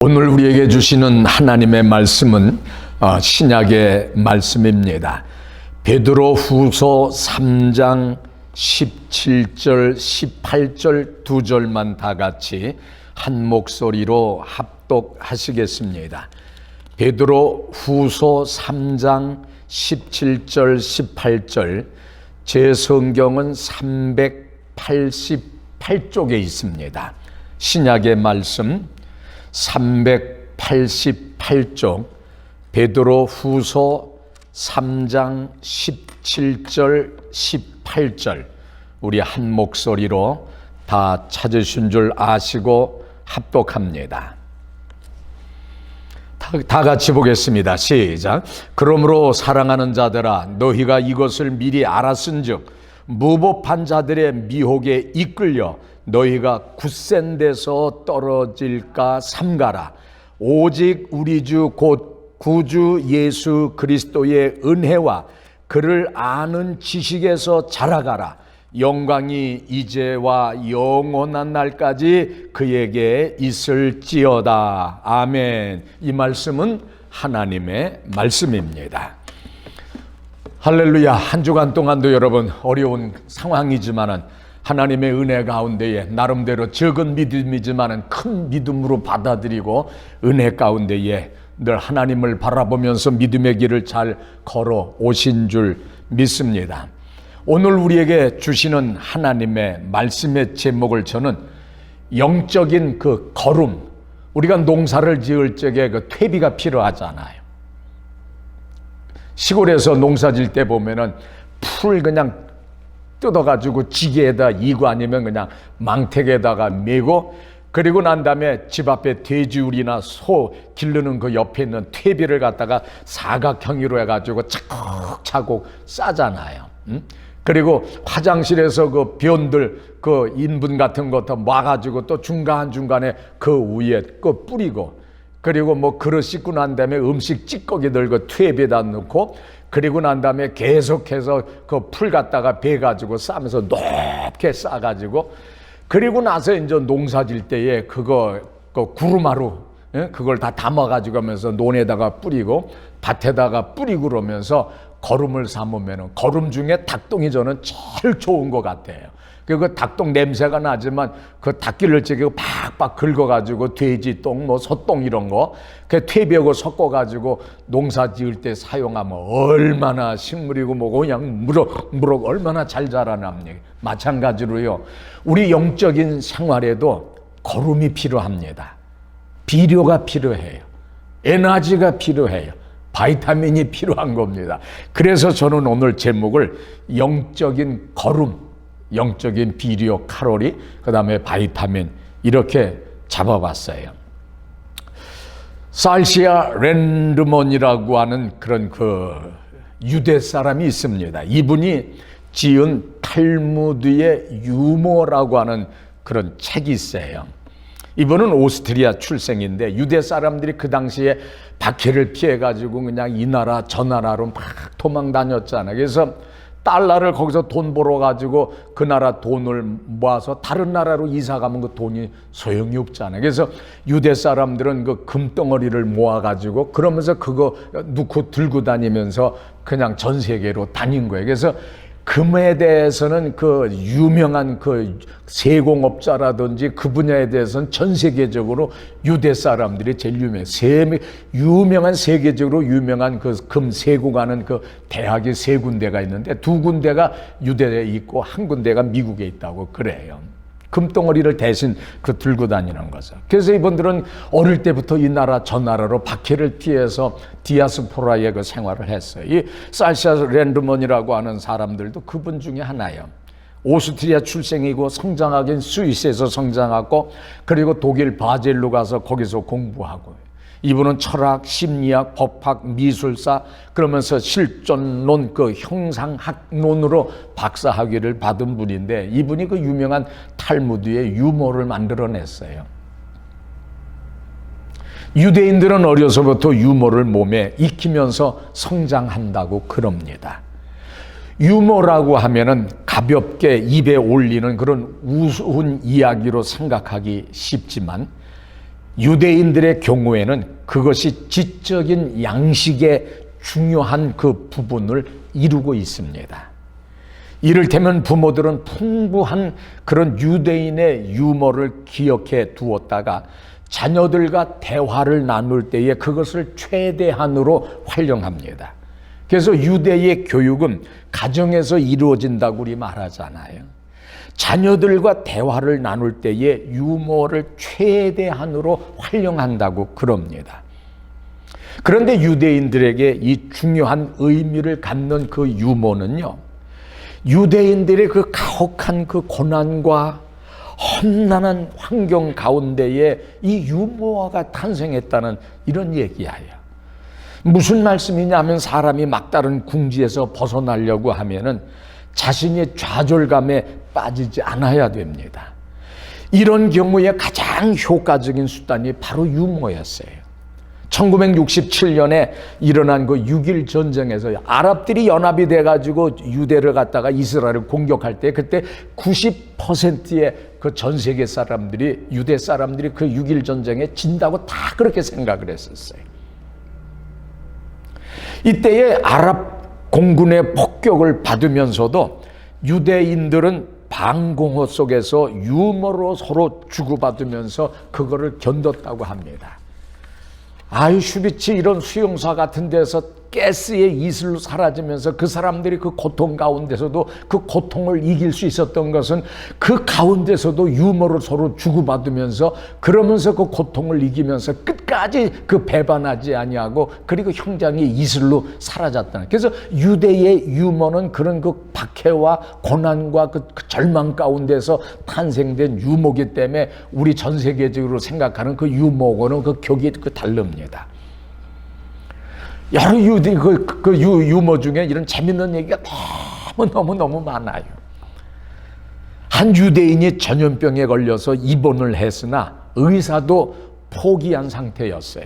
오늘 우리에게 주시는 하나님의 말씀은 신약의 말씀입니다. 베드로 후서 3장 17절, 18절 두 절만 다 같이 한 목소리로 합독하시겠습니다. 베드로 후서 3장 17절, 18절, 제 성경은 388쪽에 있습니다. 신약의 말씀 388쪽 베드로 후서 3장 17절 18절 우리 한 목소리로 다 찾으신 줄 아시고 합독합니다. 다 같이 보겠습니다. 시작. 그러므로 사랑하는 자들아 너희가 이것을 미리 알았은즉 무법한 자들의 미혹에 이끌려 너희가 굳센 데서 떨어질까 삼가라. 오직 우리 주 곧 구주 예수 그리스도의 은혜와 그를 아는 지식에서 자라가라. 영광이 이제와 영원한 날까지 그에게 있을지어다. 아멘. 이 말씀은 하나님의 말씀입니다. 할렐루야. 한 주간 동안도 여러분 어려운 상황이지만은 하나님의 은혜 가운데에 나름대로 적은 믿음이지만은 큰 믿음으로 받아들이고 은혜 가운데에 늘 하나님을 바라보면서 믿음의 길을 잘 걸어 오신 줄 믿습니다. 오늘 우리에게 주시는 하나님의 말씀의 제목을 저는 영적인 그 걸음, 우리가 농사를 지을 적에 그 퇴비가 필요하잖아요. 시골에서 농사 질 때 보면은 풀 그냥 뜯어가지고 지게에다 이고 아니면 그냥 망택에다가 메고 그리고 난 다음에 집 앞에 돼지우리나 소 기르는 그 옆에 있는 퇴비를 갖다가 사각형으로 해가지고 차곡차곡 싸잖아요. 그리고 화장실에서 그 변들 그 인분 같은 것도 모아가지고 또 중간중간에 그 위에 그 뿌리고 그리고 뭐 그릇 씻고 난 다음에 음식 찌꺼기들 그 퇴비에다 넣고 그리고 난 다음에 계속해서 그 풀 갖다가 베가지고 싸면서 높게 싸가지고 그리고 나서 이제 농사 질 때에 그거 그 구루마루 그걸 다 담아가지고 하면서 논에다가 뿌리고 밭에다가 뿌리고 그러면서 거름을 삼으면은 거름 중에 닭똥이 저는 제일 좋은 것 같아요. 그 닭똥 냄새가 나지만 그 닭기를 찌고 팍팍 긁어가지고 돼지똥 뭐 소똥 이런 거 그 퇴비하고 섞어가지고 농사 지을 때 사용하면 얼마나 식물이고 뭐고 그냥 무럭무럭 얼마나 잘 자라납니까. 마찬가지로요 우리 영적인 생활에도 거름이 필요합니다. 비료가 필요해요. 에너지가 필요해요. 바이타민이 필요한 겁니다. 그래서 저는 오늘 제목을 영적인 거름, 영적인 비료, 칼로리, 그 다음에 바이타민 이렇게 잡아봤어요. 살시아 랜드먼이라고 하는 그런 그 유대 사람이 있습니다. 이분이 지은 탈무드의 유머라고 하는 그런 책이 있어요. 이분은 오스트리아 출생인데 유대 사람들이 그 당시에 박해를 피해가지고 그냥 이 나라 저 나라로 막 도망 다녔잖아요. 그래서 달러를 거기서 돈 벌어가지고 그 나라 돈을 모아서 다른 나라로 이사 가면 그 돈이 소용이 없잖아요. 그래서 유대 사람들은 그 금덩어리를 모아가지고 그러면서 그거 넣고 들고 다니면서 그냥 전 세계로 다닌 거예요. 그래서 금에 대해서는 그 유명한 그 세공업자라든지 그 분야에 대해서는 전 세계적으로 유대 사람들이 제일 유명한 세계적으로 유명한 그 금 세고가는 그 대학이 세 군데가 있는데 두 군데가 유대에 있고 한 군데가 미국에 있다고 그래요. 금덩어리를 대신 그 들고 다니는 거죠. 그래서 이분들은 어릴 때부터 이 나라 저 나라로 박해를 피해서 디아스포라의 그 생활을 했어요. 이 살시아 랜드먼이라고 하는 사람들도 그분 중에 하나예요. 오스트리아 출생이고 성장하긴 스위스에서 성장하고 그리고 독일 바젤로 가서 거기서 공부하고 이분은 철학, 심리학, 법학, 미술사 그러면서 실존론 그 형상학론으로 박사학위를 받은 분인데 이분이 그 유명한 탈무드의 유머를 만들어냈어요. 유대인들은 어려서부터 유머를 몸에 익히면서 성장한다고 그럽니다. 유머라고 하면은 가볍게 입에 올리는 그런 우스운 이야기로 생각하기 쉽지만 유대인들의 경우에는 그것이 지적인 양식의 중요한 그 부분을 이루고 있습니다. 이를테면 부모들은 풍부한 그런 유대인의 유머를 기억해 두었다가 자녀들과 대화를 나눌 때에 그것을 최대한으로 활용합니다. 그래서 유대의 교육은 가정에서 이루어진다고 우리 말하잖아요. 자녀들과 대화를 나눌 때에 유머를 최대한으로 활용한다고 그럽니다. 그런데 유대인들에게 이 중요한 의미를 갖는 그 유머는요, 유대인들의 그 가혹한 그 고난과 험난한 환경 가운데에 이 유머가 탄생했다는 이런 얘기예요. 무슨 말씀이냐면 사람이 막다른 궁지에서 벗어나려고 하면은 자신의 좌절감에 빠지지 않아야 됩니다. 이런 경우에 가장 효과적인 수단이 바로 유머였어요. 1967년에 일어난 그 6.1 전쟁에서 아랍들이 연합이 돼가지고 유대를 갖다가 이스라엘을 공격할 때 그때 90%의 그 전 세계 사람들이, 유대 사람들이 그 6.1 전쟁에 진다고 다 그렇게 생각을 했었어요. 이때에 아랍 공군의 폭격을 받으면서도 유대인들은 방공호 속에서 유머로 서로 주고받으면서 그거를 견뎠다고 합니다. 아우슈비츠 이런 수용소 같은 데서 가스의 이슬로 사라지면서 그 사람들이 그 고통 가운데서도 그 고통을 이길 수 있었던 것은 그 가운데서도 유머를 서로 주고받으면서 그러면서 그 고통을 이기면서 끝까지 그 배반하지 아니하고 그리고 형장이 이슬로 사라졌다는. 그래서 유대의 유머는 그런 그 박해와 고난과 그 절망 가운데서 탄생된 유머이기 때문에 우리 전 세계적으로 생각하는 그 유머고는 그 격이 그 다릅니다. 여러 유머 중에 이런 재밌는 얘기가 너무 많아요. 한 유대인이 전염병에 걸려서 입원을 했으나 의사도 포기한 상태였어요.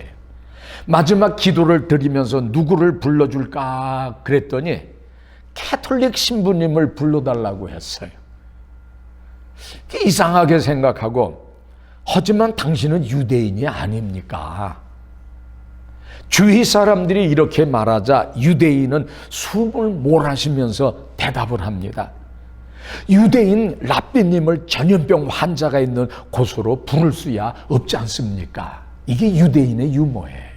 마지막 기도를 드리면서 누구를 불러줄까 그랬더니 캐톨릭 신부님을 불러달라고 했어요. 이상하게 생각하고, 하지만 당신은 유대인이 아닙니까? 주위 사람들이 이렇게 말하자 유대인은 숨을 몰아쉬면서 대답을 합니다. 유대인 랍비님을 전염병 환자가 있는 곳으로 부를 수야 없지 않습니까? 이게 유대인의 유머예요.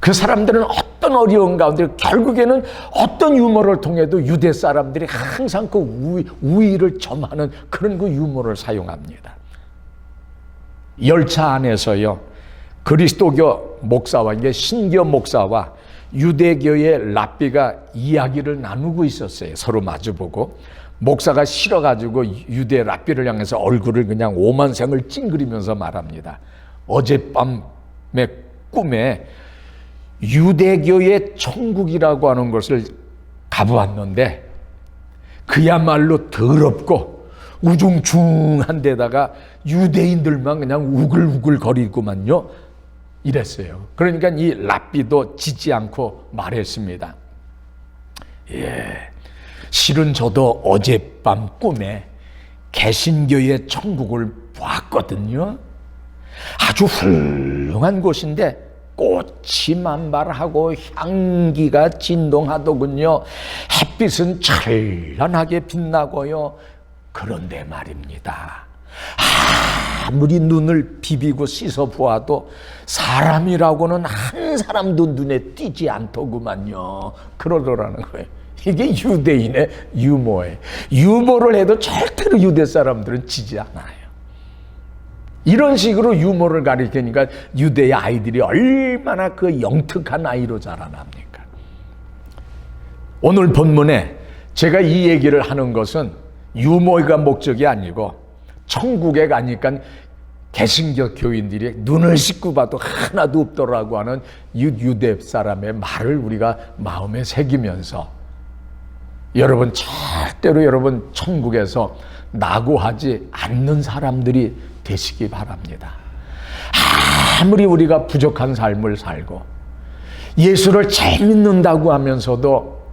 그 사람들은 어떤 어려운 가운데 결국에는 어떤 유머를 통해도 유대 사람들이 항상 그 우위를 점하는 그런 그 유머를 사용합니다. 열차 안에서요, 그리스도교 목사와 이게 신교 목사와 유대교의 랍비가 이야기를 나누고 있었어요. 서로 마주보고 목사가 싫어가지고 유대 랍비를 향해서 얼굴을 그냥 오만생을 찡그리면서 말합니다. 어젯밤의 꿈에 유대교의 천국이라고 하는 것을 가보았는데 그야말로 더럽고 우중충한 데다가 유대인들만 그냥 우글우글 거리구만요. 이랬어요. 그러니까 이 랍비도 지지 않고 말했습니다. 실은 저도 어젯밤 꿈에 개신교의 천국을 보았거든요. 아주 훌륭한 곳인데 꽃이 만발하고 향기가 진동하더군요. 햇빛은 찬란하게 빛나고요. 그런데 말입니다, 아무리 눈을 비비고 씻어 보아도 사람이라고는 한 사람도 눈에 띄지 않더구만요. 그러더라는 거예요. 이게 유대인의 유머예요. 유머를 해도 절대로 유대 사람들은 지지 않아요. 이런 식으로 유머를 가리키니까 유대의 아이들이 얼마나 그 영특한 아이로 자라납니까? 오늘 본문에 제가 이 얘기를 하는 것은 유머가 목적이 아니고 천국에 가니까 개신교 교인들이 눈을 씻고 봐도 하나도 없더라고 하는 유대 사람의 말을 우리가 마음에 새기면서 여러분, 절대로 여러분 천국에서 낙오하지 않는 사람들이 되시기 바랍니다. 아무리 우리가 부족한 삶을 살고 예수를 잘 믿는다고 하면서도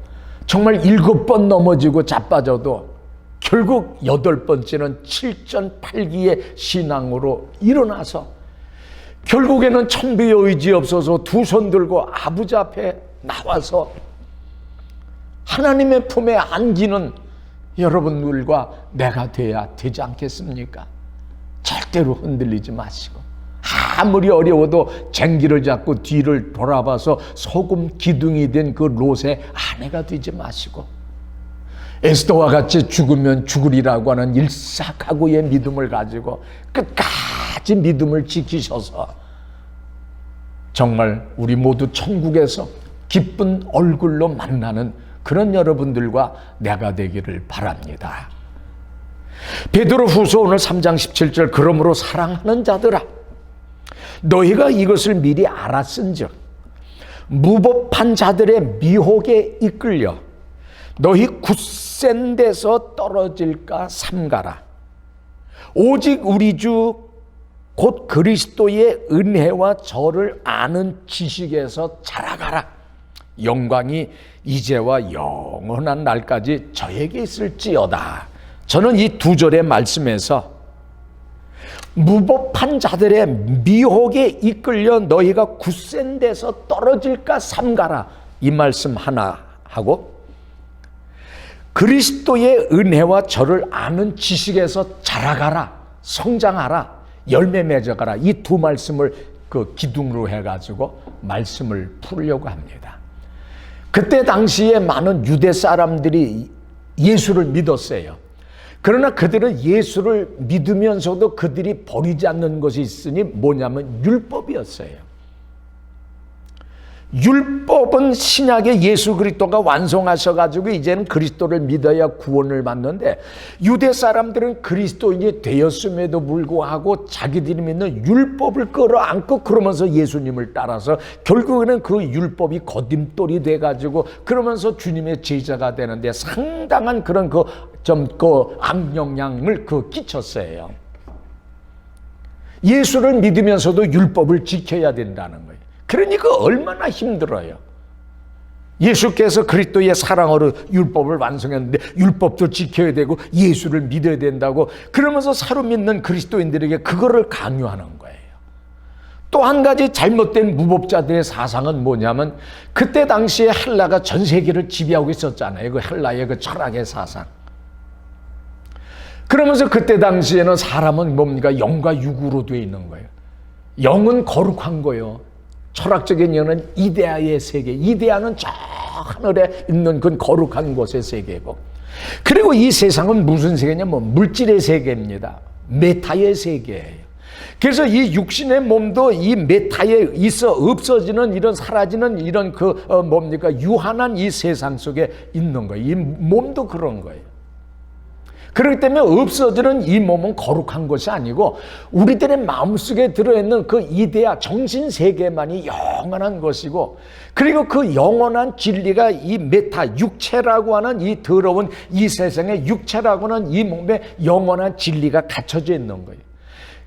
정말 7번 넘어지고 자빠져도 결국 8번째는 7전 8기의 신앙으로 일어나서 결국에는 천부의 의지 없어서 두 손 들고 아버지 앞에 나와서 하나님의 품에 안기는 여러분들과 내가 돼야 되지 않겠습니까? 절대로 흔들리지 마시고, 아무리 어려워도 쟁기를 잡고 뒤를 돌아봐서 소금 기둥이 된 그 롯의 아내가 되지 마시고, 에스더와 같이 죽으면 죽으리라고 하는 일사각오의 믿음을 가지고 끝까지 믿음을 지키셔서 정말 우리 모두 천국에서 기쁜 얼굴로 만나는 그런 여러분들과 내가 되기를 바랍니다. 베드로후서 오늘 3장 17절, 그러므로 사랑하는 자들아, 너희가 이것을 미리 알았은즉 무법한 자들의 미혹에 이끌려 너희 굳센 데서 떨어질까 삼가라. 오직 우리 주 곧 그리스도의 은혜와 저를 아는 지식에서 자라가라. 영광이 이제와 영원한 날까지 저에게 있을지어다. 저는 이 두 절의 말씀에서 무법한 자들의 미혹에 이끌려 너희가 굳센 데서 떨어질까 삼가라, 이 말씀 하나 하고, 그리스도의 은혜와 저를 아는 지식에서 자라가라, 성장하라, 열매 맺어가라, 이 두 말씀을 그 기둥으로 해가지고 말씀을 풀려고 합니다. 그때 당시에 많은 유대 사람들이 예수를 믿었어요. 그러나 그들은 예수를 믿으면서도 그들이 버리지 않는 것이 있으니 뭐냐면 율법이었어요. 율법은 신약의 예수 그리스도가 완성하셔가지고 이제는 그리스도를 믿어야 구원을 받는데, 유대 사람들은 그리스도인이 되었음에도 불구하고 자기들이 믿는 율법을 끌어안고 그러면서 예수님을 따라서 결국에는 그 율법이 거듭돌이 돼가지고 그러면서 주님의 제자가 되는데 상당한 그런 그 악영향을 끼쳤어요. 예수를 믿으면서도 율법을 지켜야 된다는 거예요. 그러니까 얼마나 힘들어요. 예수께서 그리스도의 사랑으로 율법을 완성했는데 율법도 지켜야 되고 예수를 믿어야 된다고 그러면서 새로 믿는 그리스도인들에게 그거를 강요하는 거예요. 또 한 가지 잘못된 무법자들의 사상은 뭐냐면, 그때 당시에 헬라가 전 세계를 지배하고 있었잖아요. 그 헬라의 그 철학의 사상. 그러면서 그때 당시에는 사람은 뭡니까? 영과 육으로 되어 있는 거예요. 영은 거룩한 거예요. 철학적인 영은 이데아의 세계, 이데아는 저 하늘에 있는 그 거룩한 곳의 세계고, 그리고 이 세상은 무슨 세계냐면 물질의 세계입니다. 메타의 세계예요. 그래서 이 육신의 몸도 이 메타에 있어 없어지는 이런 사라지는 이런 유한한 이 세상 속에 있는 거예요. 이 몸도 그런 거예요. 그렇기 때문에 없어지는 이 몸은 거룩한 것이 아니고 우리들의 마음속에 들어있는 그 이데아 정신세계만이 영원한 것이고, 그리고 그 영원한 진리가 이 메타 육체라고 하는 이 더러운 이 세상의 육체라고 하는 이 몸에 영원한 진리가 갖춰져 있는 거예요.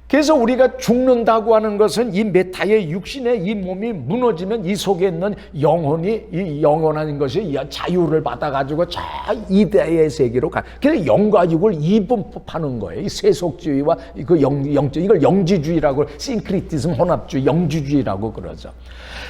그래서 우리가 죽는다고 하는 것은 이 메타의 육신의 이 몸이 무너지면 이 속에 있는 영혼이, 이 영원한 것이 자유를 받아가지고 저 이데아의 세계로 가. 그래서 영과 육을 이분법하는 거예요. 이 세속주의와 그 영주의, 이걸 영지주의라고, 싱크리티즘 혼합주의, 영지주의라고 그러죠.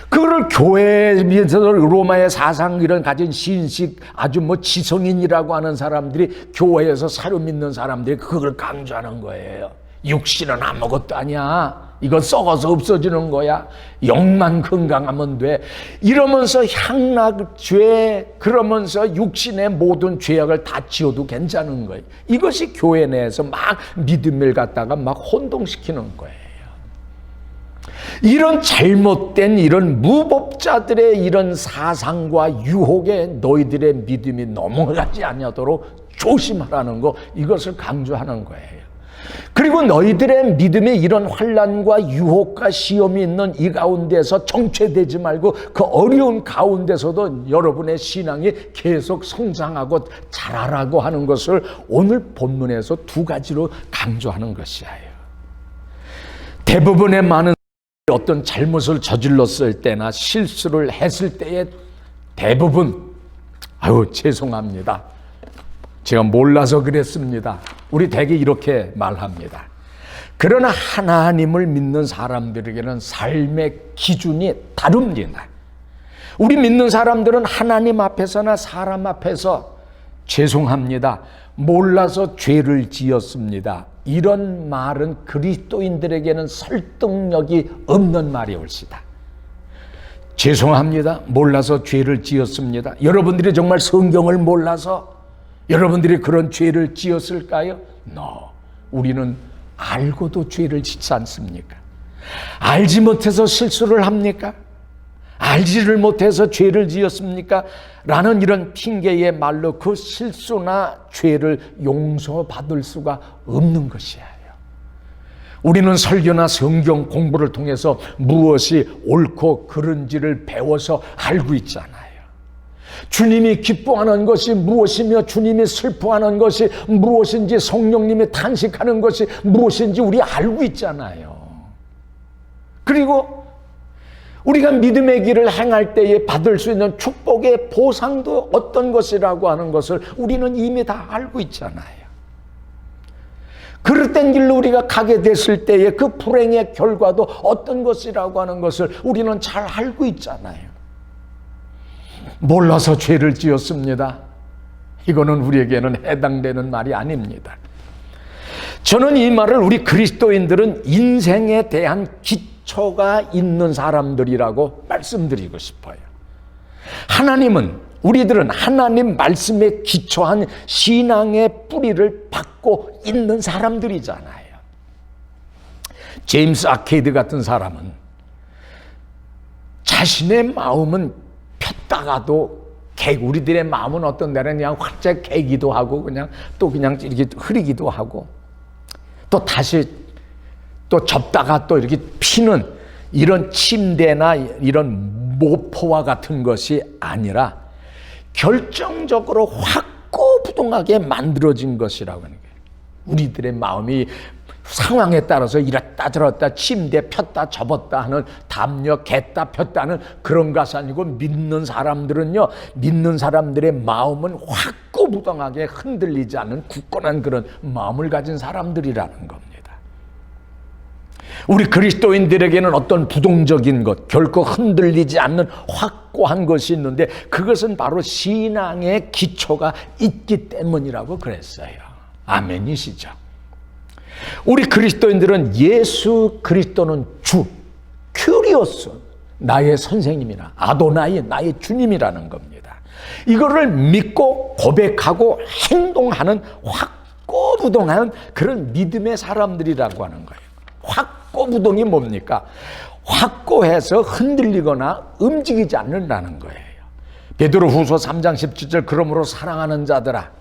그거를 교회에서 로마의 사상 이런 가진 신식 아주 지성인이라고 하는 사람들이, 교회에서 새로 믿는 사람들이 그걸 강조하는 거예요. 육신은 아무것도 아니야. 이건 썩어서 없어지는 거야. 영만 건강하면 돼. 이러면서 향락, 죄, 그러면서 육신의 모든 죄악을 다 지어도 괜찮은 거예요. 이것이 교회 내에서 막 믿음을 갖다가 막 혼동시키는 거예요. 이런 잘못된 이런 무법자들의 이런 사상과 유혹에 너희들의 믿음이 넘어가지 아니하도록 조심하라는 거, 이것을 강조하는 거예요. 그리고 너희들의 믿음이 이런 환난과 유혹과 시험이 있는 이 가운데서 정체되지 말고 그 어려운 가운데서도 여러분의 신앙이 계속 성장하고 자라라고 하는 것을 오늘 본문에서 두 가지로 강조하는 것이에요. 대부분의 많은 어떤 잘못을 저질렀을 때나 실수를 했을 때에 대부분 죄송합니다. 제가 몰라서 그랬습니다. 우리 대개 이렇게 말합니다. 그러나 하나님을 믿는 사람들에게는 삶의 기준이 다릅니다. 우리 믿는 사람들은 하나님 앞에서나 사람 앞에서 죄송합니다, 몰라서 죄를 지었습니다, 이런 말은 그리스도인들에게는 설득력이 없는 말이 올시다. 죄송합니다, 몰라서 죄를 지었습니다. 여러분들이 정말 성경을 몰라서 여러분들이 그런 죄를 지었을까요? No. 우리는 알고도 죄를 짓지 않습니까? 알지 못해서 실수를 합니까? 알지를 못해서 죄를 지었습니까? 라는 이런 핑계의 말로 그 실수나 죄를 용서받을 수가 없는 것이에요. 우리는 설교나 성경 공부를 통해서 무엇이 옳고 그른지를 배워서 알고 있잖아요. 주님이 기뻐하는 것이 무엇이며 주님이 슬퍼하는 것이 무엇인지, 성령님이 탄식하는 것이 무엇인지 우리 알고 있잖아요. 그리고 우리가 믿음의 길을 행할 때에 받을 수 있는 축복의 보상도 어떤 것이라고 하는 것을 우리는 이미 다 알고 있잖아요. 그릇된 길로 우리가 가게 됐을 때에 그 불행의 결과도 어떤 것이라고 하는 것을 우리는 잘 알고 있잖아요. 몰라서 죄를 지었습니다. 이거는 우리에게는 해당되는 말이 아닙니다. 저는 이 말을 우리 그리스도인들은 인생에 대한 기초가 있는 사람들이라고 말씀드리고 싶어요. 우리들은 하나님 말씀에 기초한 신앙의 뿌리를 받고 있는 사람들이잖아요. 제임스 아케이드 같은 사람은 자신의 마음은 폈다가도 우리들의 마음은 어떤 날은 그냥 활짝 개기도 하고 그냥 이렇게 흐리기도 하고 또 다시 또 접다가 또 이렇게 피는 이런 침대나 이런 모포와 같은 것이 아니라 결정적으로 확고부동하게 만들어진 것이라고 하는 거예요. 우리들의 마음이 상황에 따라서 이랬다 저랬다 침대 폈다 접었다 하는 담요 겠다 폈다 하는 그런 것이 아니고 믿는 사람들의 마음은 확고부동하게 흔들리지 않는 굳건한 그런 마음을 가진 사람들이라는 겁니다. 우리 그리스도인들에게는 어떤 부동적인 것, 결코 흔들리지 않는 확고한 것이 있는데 그것은 바로 신앙의 기초가 있기 때문이라고 그랬어요. 아멘이시죠? 우리 그리스도인들은 예수 그리스도는 주, 큐리오스, 나의 선생님이나 아도나이, 나의 주님이라는 겁니다. 이거를 믿고 고백하고 행동하는 확고부동한 그런 믿음의 사람들이라고 하는 거예요. 확고부동이 뭡니까? 확고해서 흔들리거나 움직이지 않는다는 거예요. 베드로후서 3장 17절 그러므로 사랑하는 자들아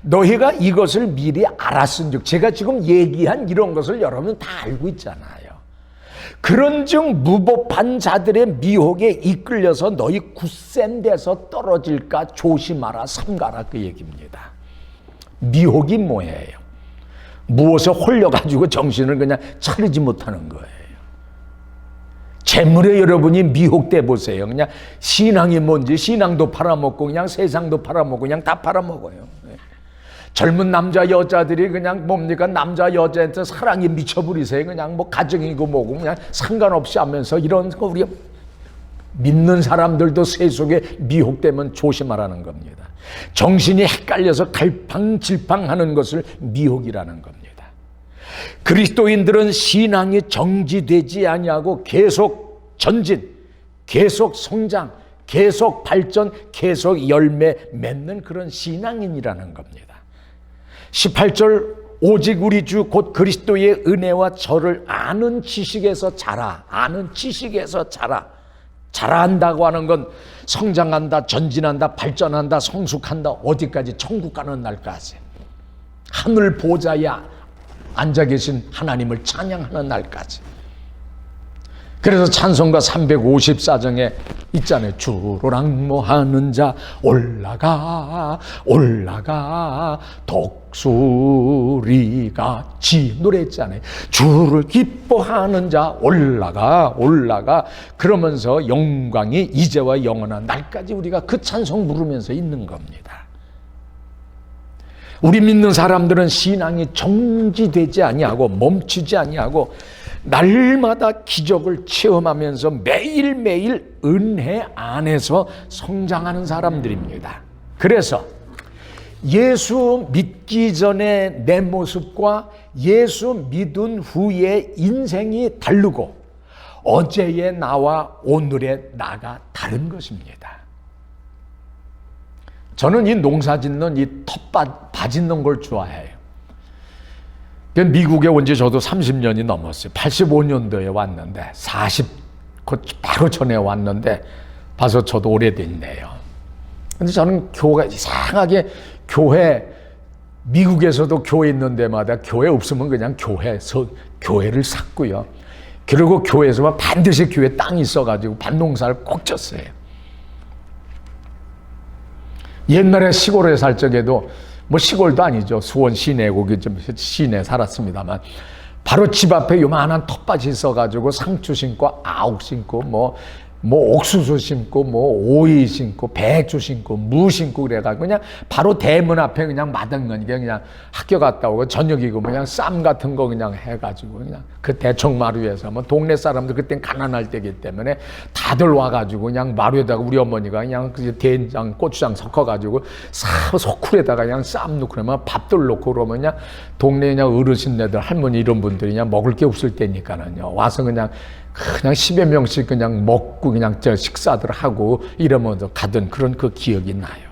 너희가 이것을 미리 알았은즉, 제가 지금 얘기한 이런 것을 여러분 다 알고 있잖아요. 그런즉 무법한 자들의 미혹에 이끌려서 너희 굳센 데서 떨어질까 조심하라 삼가라, 그 얘기입니다. 미혹이 뭐예요? 무엇에 홀려가지고 정신을 그냥 차리지 못하는 거예요. 재물에 여러분이 미혹돼 보세요. 그냥 신앙이 뭔지 신앙도 팔아먹고 그냥 세상도 팔아먹고 그냥 다 팔아먹어요. 젊은 남자 여자들이 그냥 뭡니까? 남자 여자한테 사랑에 미쳐버리세요. 그냥 뭐 가정이고 뭐고 그냥 상관없이 하면서 이런 거 우리가 믿는 사람들도 세속에 미혹되면 조심하라는 겁니다. 정신이 헷갈려서 갈팡질팡하는 것을 미혹이라는 겁니다. 그리스도인들은 신앙이 정지되지 아니하고 계속 전진, 계속 성장, 계속 발전, 계속 열매 맺는 그런 신앙인이라는 겁니다. 18절 오직 우리 주 곧 그리스도의 은혜와 저를 아는 지식에서 자라. 아는 지식에서 자라. 자라한다고 하는 건 성장한다, 전진한다, 발전한다, 성숙한다, 어디까지? 천국 가는 날까지. 하늘 보좌에 앉아 계신 하나님을 찬양하는 날까지. 그래서 찬송가 354장에 있잖아요. 주로 랑모하는 자 올라가 올라가 독수리같이 노래했잖아요. 주를 기뻐하는 자 올라가 올라가, 그러면서 영광이 이제와 영원한 날까지 우리가 그 찬송 부르면서 있는 겁니다. 우리 믿는 사람들은 신앙이 정지되지 아니하고 멈추지 아니하고 날마다 기적을 체험하면서 매일매일 은혜 안에서 성장하는 사람들입니다. 그래서 예수 믿기 전에 내 모습과 예수 믿은 후의 인생이 다르고 어제의 나와 오늘의 나가 다른 것입니다. 저는 이 농사 짓는 이 텃밭 밭짓는 걸 좋아해요. 미국에 온 지 저도 30년이 넘었어요. 85년도에 왔는데 바로 전에 왔는데 봐서 저도 오래됐네요. 근데 저는 교회가 이상하게 미국에서도 교회 있는 데마다 교회 없으면 그냥 교회를 샀고요. 그리고 교회에서만 반드시 교회 땅이 있어가지고 밭농사를 꼭 졌어요. 옛날에 시골에 살 적에도 뭐 시골도 아니죠. 수원 시내고 좀 시내에 살았습니다만 바로 집 앞에 요만한 텃밭이 있어가지고 상추 심고 아욱 심고 뭐 옥수수 심고 오이 심고 배추 심고 무 심고 그래가지고 그냥 바로 대문 앞에 그냥 마당거니까 그냥 학교 갔다 오고 저녁이고 그냥 쌈 같은 거 그냥 해가지고 그냥 그 대청마루에서 뭐 동네 사람들 그땐 가난할 때기 때문에 다들 와가지고 그냥 마루에다가 우리 어머니가 그냥 된장 고추장 섞어가지고 소쿠에다가 그냥 쌈 넣고 그러면 밥들 넣고 그러면 그냥 동네 그냥 어르신네들 할머니 이런 분들이 그냥 먹을 게 없을 때니까는요 와서 그냥 10여 명씩 그냥 먹고 그냥 식사들 하고 이러면서 가던 그런 그 기억이 나요.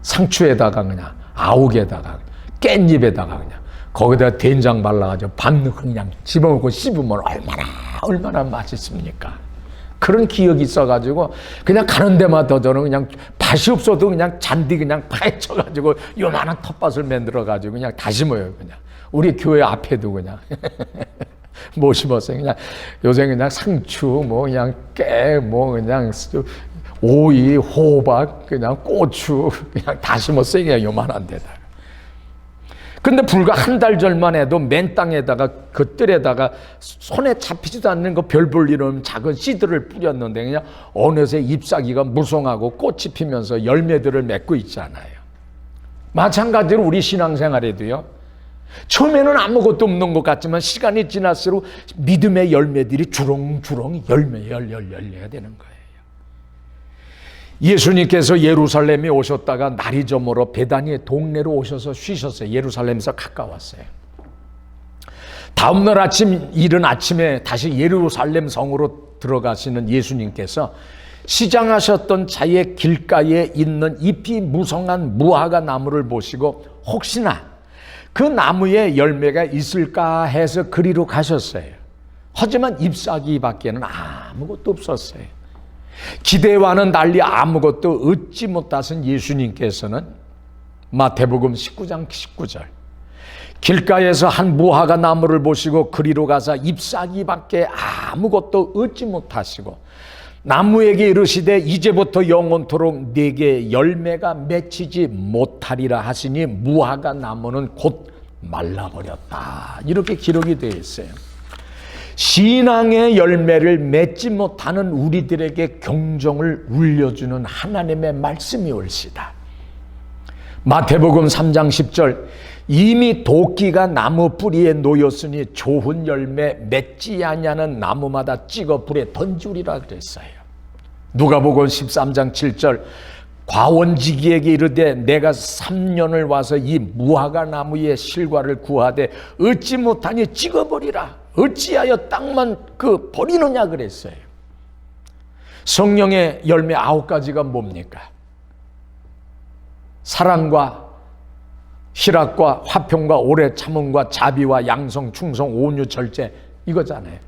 상추에다가 그냥 아욱에다가 깻잎에다가 그냥 거기다 된장 발라가지고 밥 넣고 그냥 집어먹고 씹으면 얼마나 맛있습니까? 그런 기억이 있어가지고 그냥 가는 데마다 저는 그냥 밭이 없어도 그냥 잔디 그냥 파헤쳐가지고 요만한 텃밭을 만들어가지고 그냥 다 심어요. 그냥 우리 교회 앞에도 그냥 뭐 심었어요. 그냥 요새 그냥 상추, 그냥 깨, 그냥 오이, 호박, 그냥 고추, 그냥 다 심었어요. 그냥 요만한 데다가. 근데 불과 한 달 전만 해도 맨 땅에다가 그 뜰에다가 손에 잡히지도 않는 거 별 볼 일 없는 작은 씨들을 뿌렸는데 그냥 어느새 잎사귀가 무성하고 꽃이 피면서 열매들을 맺고 있잖아요. 마찬가지로 우리 신앙생활에도요. 처음에는 아무것도 없는 것 같지만 시간이 지날수록 믿음의 열매들이 주렁주렁 열매가 되는 거예요. 예수님께서 예루살렘에 오셨다가 날이 저물어 베다니의 동네로 오셔서 쉬셨어요. 예루살렘에서 가까웠어요. 다음날 이른 아침에 다시 예루살렘 성으로 들어가시는 예수님께서 시장하셨던 자의 길가에 있는 잎이 무성한 무화과 나무를 보시고 혹시나 그 나무에 열매가 있을까 해서 그리로 가셨어요. 하지만 잎사귀밖에는 아무것도 없었어요. 기대와는 달리 아무것도 얻지 못하신 예수님께서는 마태복음 19장 19절 길가에서 한 무화과 나무를 보시고 그리로 가서 잎사귀밖에 아무것도 얻지 못하시고 나무에게 이르시되 이제부터 영원토록 네게 열매가 맺히지 못하리라 하시니 무화과 나무는 곧 말라버렸다. 이렇게 기록이 되어 있어요. 신앙의 열매를 맺지 못하는 우리들에게 경종을 울려주는 하나님의 말씀이 올시다. 마태복음 3장 10절 이미 도끼가 나무 뿌리에 놓였으니 좋은 열매 맺지 아니하는 나무마다 찍어 불에 던지리라 그랬어요. 누가복음 13장 7절 과원지기에게 이르되 내가 3년을 와서 이 무화과 나무의 실과를 구하되 얻지 못하니 찍어버리라. 어찌하여 땅만 버리느냐 그랬어요. 성령의 열매 9가지가 뭡니까? 사랑과 희락과 화평과 오래 참음과 자비와 양성, 충성, 온유, 절제 이거잖아요.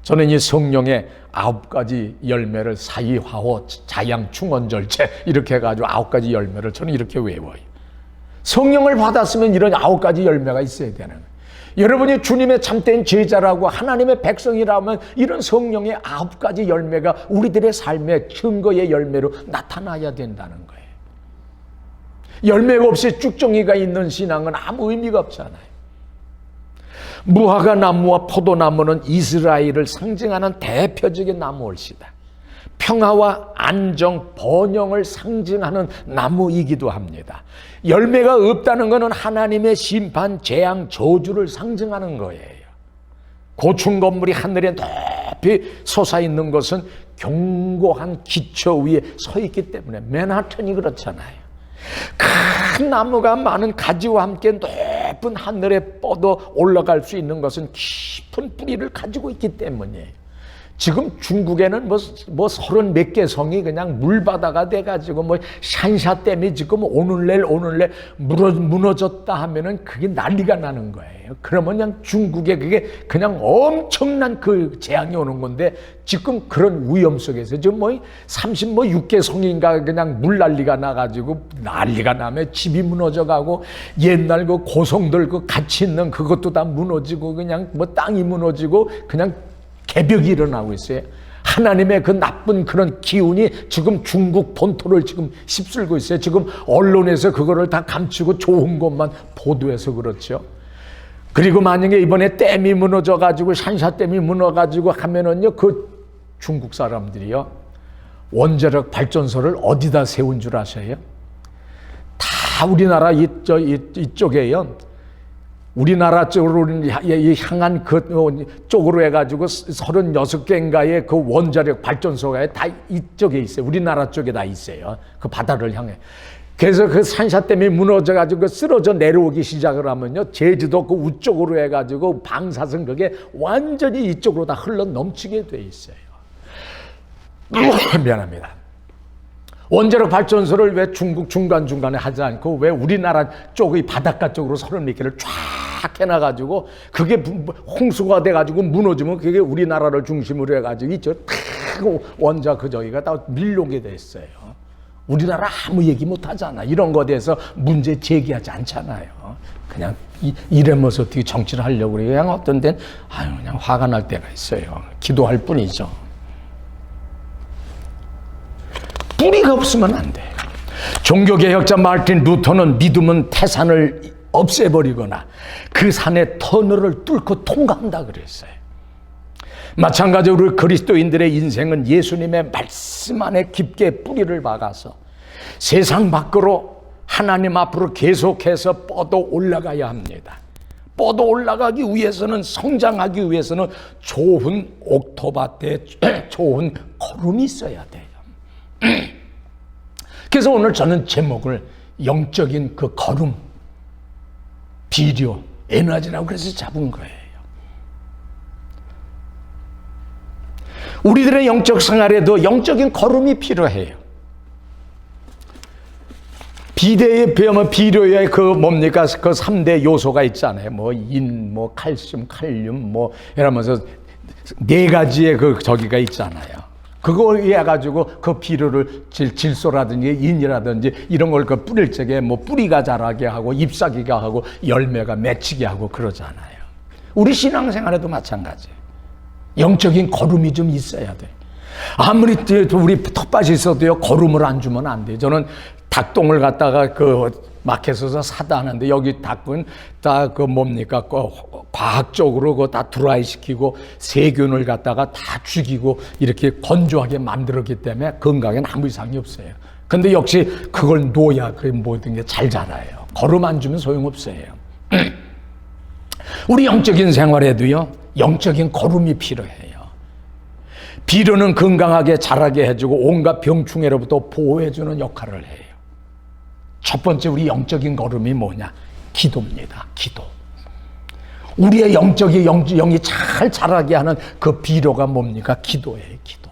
저는 이 성령의 9가지 열매를 사이화호, 자양, 충언, 절제 이렇게 해가지고 9가지 열매를 저는 이렇게 외워요. 성령을 받았으면 이런 9가지 열매가 있어야 되는 거예요. 여러분이 주님의 참된 제자라고 하나님의 백성이라면 이런 성령의 9가지 열매가 우리들의 삶의 증거의 열매로 나타나야 된다는 거예요. 열매가 없이 쭉정이가 있는 신앙은 아무 의미가 없잖아요. 무화과 나무와 포도나무는 이스라엘을 상징하는 대표적인 나무일시다. 평화와 안정, 번영을 상징하는 나무이기도 합니다. 열매가 없다는 것은 하나님의 심판, 재앙, 저주를 상징하는 거예요. 고층 건물이 하늘에 높이 솟아있는 것은 견고한 기초 위에 서 있기 때문에, 맨하튼이 그렇잖아요. 큰 나무가 많은 가지와 함께 높은 하늘에 뻗어 올라갈 수 있는 것은 깊은 뿌리를 가지고 있기 때문이에요. 지금 중국에는 뭐 30몇 개 성이 그냥 물바다가 돼가지고 뭐 샨샤댐이 지금 오늘날 무너졌다 하면은 그게 난리가 나는 거예요. 그러면 그냥 중국에 그게 그냥 엄청난 그 재앙이 오는 건데, 지금 그런 위험 속에서 지금 뭐 36개 성인가 그냥 물 난리가 나가지고 난리가 나면 집이 무너져가고, 옛날 그 고성들 그 같이 있는 그것도 다 무너지고, 그냥 뭐 땅이 무너지고 그냥 개벽이 일어나고 있어요. 하나님의 그 나쁜 그런 기운이 지금 중국 본토를 지금 휩쓸고 있어요. 지금 언론에서 그거를 다 감추고 좋은 것만 보도해서 그렇죠. 그리고 만약에 이번에 댐이 무너져가지고, 샨샤댐이 무너져가지고 하면은요, 그 중국 사람들이요, 원자력 발전소를 어디다 세운 줄 아세요? 다 우리나라 이쪽에요. 우리나라 쪽으로 향한 그 쪽으로 해가지고 36개인가의 그 원자력 발전소가 다 이쪽에 있어요. 우리나라 쪽에 다 있어요. 그 바다를 향해. 그래서 그 산샤댐이 무너져가지고 쓰러져 내려오기 시작을 하면요, 제주도 그 우쪽으로 해가지고 방사선 그게 완전히 이쪽으로 다 흘러 넘치게 돼 있어요. 미안합니다. 원자력 발전소를 왜 중국 중간중간에 하지 않고 왜 우리나라 쪽의 바닷가 쪽으로 30개를 쫙 해놔가지고, 그게 홍수가 돼가지고 무너지면 그게 우리나라를 중심으로 해가지고 이쪽 원자 그 저기가 다 밀려오게 됐어요. 우리나라 아무 얘기 못 하잖아. 이런 거에 대해서 문제 제기하지 않잖아요. 그냥 이래면서 어떻게 정치를 하려고 그래요. 그냥 어떤 데는 그냥 화가 날 때가 있어요. 기도할 뿐이죠. 뿌리가 없으면 안 돼. 종교개혁자 마르틴 루터는 믿음은 태산을 없애버리거나 그 산의 터널을 뚫고 통과한다 그랬어요. 마찬가지로 그리스도인들의 인생은 예수님의 말씀 안에 깊게 뿌리를 박아서 세상 밖으로 하나님 앞으로 계속해서 뻗어 올라가야 합니다. 뻗어 올라가기 위해서는, 성장하기 위해서는 좋은 옥토밭에 좋은 걸음이 있어야 돼요. 그래서 오늘 저는 제목을 영적인 그 걸음, 비료, 에너지라고 그래서 잡은 거예요. 우리들의 영적 생활에도 영적인 걸음이 필요해요. 비료에 그 뭡니까? 그 3대 요소가 있잖아요. 뭐 인, 뭐 칼슘, 칼륨, 뭐 이러면서 4가지의 그 저기가 있잖아요. 그거에 해가지고 그 비료를 질소라든지 인이라든지 이런 걸 그 뿌릴 적에 뭐 뿌리가 자라게 하고 잎사귀가 하고 열매가 맺히게 하고 그러잖아요. 우리 신앙생활에도 마찬가지예요. 영적인 걸음이 좀 있어야 돼. 아무리 우리 텃밭이 있어도요, 걸음을 안 주면 안 돼요. 저는 닭똥을 갖다가 그 마켓에서 사다 하는데, 여기 닭은 다 그 뭡니까? 과학적으로 그거 다 드라이 시키고 세균을 갖다가 다 죽이고 이렇게 건조하게 만들었기 때문에 건강에는 아무 이상이 없어요. 근데 역시 그걸 놓아야 그 모든 게 잘 자라요. 걸음 안 주면 소용없어요. 우리 영적인 생활에도요, 영적인 걸음이 필요해요. 비료는 건강하게 자라게 해주고 온갖 병충해로부터 보호해주는 역할을 해요. 첫 번째 우리 영적인 걸음이 뭐냐? 기도입니다. 기도. 우리의 영이 잘 자라게 하는 그 비료가 뭡니까? 기도예요. 기도.